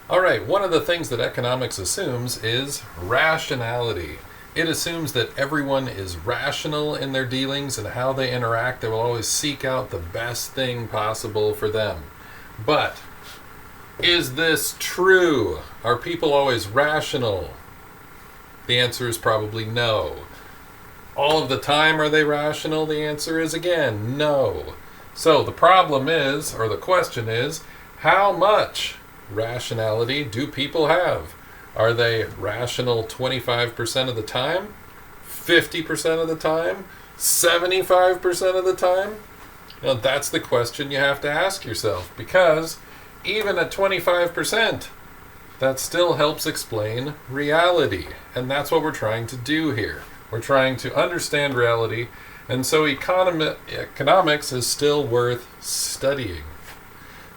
All right, one of the things that economics assumes is rationality. It assumes that everyone is rational in their dealings and how they interact. They will always seek out the best thing possible for them. But is this true? Are people always rational? The answer is probably no. All of the time are they rational? The answer is again no. So the problem is, or the question is, how much rationality do people have? Are they rational 25% of the time? 50% of the time? 75% of the time? Now that's the question you have to ask yourself, because even at 25%, that still helps explain reality. And that's what we're trying to do here. We're trying to understand reality, and so economics is still worth studying.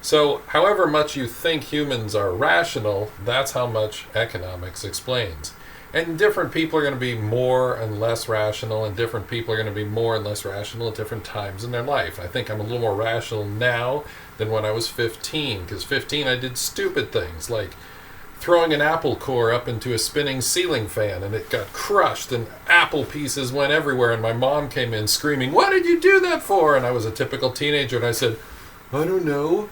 So, however much you think humans are rational, that's how much economics explains. And different people are going to be more and less rational, and different people are going to be more and less rational at different times in their life. I think I'm a little more rational now than when I was 15, because 15 I did stupid things like throwing an apple core up into a spinning ceiling fan, and it got crushed and apple pieces went everywhere, and my mom came in screaming, "What did you do that for?" And I was a typical teenager, and I said, "I don't know."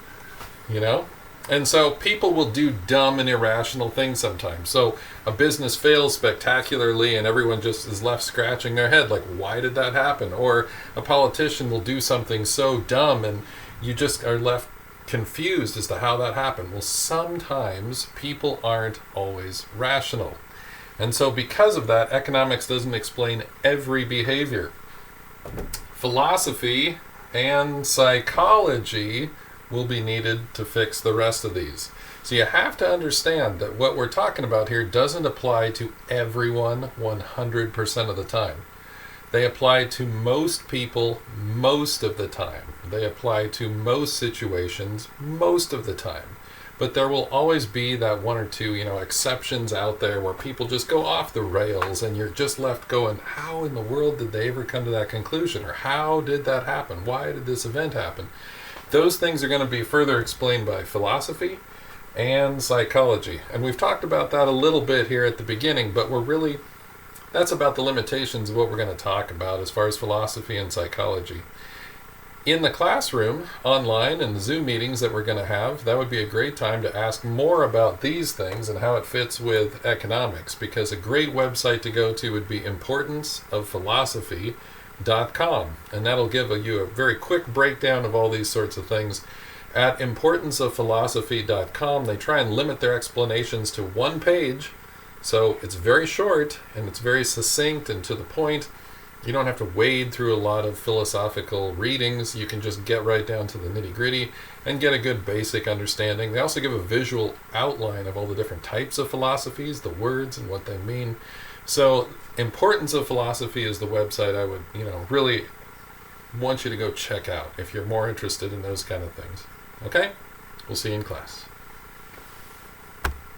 And so people will do dumb and irrational things sometimes. So a business fails spectacularly and everyone just is left scratching their head like, why did that happen? Or a politician will do something so dumb and you just are left confused as to how that happened. Well, sometimes people aren't always rational. And so because of that, economics doesn't explain every behavior. Philosophy and psychology will be needed to fix the rest of these. So you have to understand that what we're talking about here doesn't apply to everyone 100% of the time. They apply to most people most of the time. They apply to most situations most of the time. But there will always be that one or two, exceptions out there where people just go off the rails and you're just left going, how in the world did they ever come to that conclusion? Or how did that happen? Why did this event happen? Those things are going to be further explained by philosophy and psychology. And we've talked about that a little bit here at the beginning, but that's about the limitations of what we're going to talk about as far as philosophy and psychology. In the classroom, online, and the Zoom meetings that we're going to have, that would be a great time to ask more about these things and how it fits with economics, because a great website to go to would be importanceofphilosophy.com, and that'll give you a very quick breakdown of all these sorts of things. At importanceofphilosophy.com, they try and limit their explanations to one page, so it's very short and it's very succinct and to the point. You don't have to wade through a lot of philosophical readings. You can just get right down to the nitty-gritty and get a good basic understanding. They also give a visual outline of all the different types of philosophies, the words and what they mean. So Importance of Philosophy is the website I would, really want you to go check out if you're more interested in those kind of things. Okay? We'll see you in class.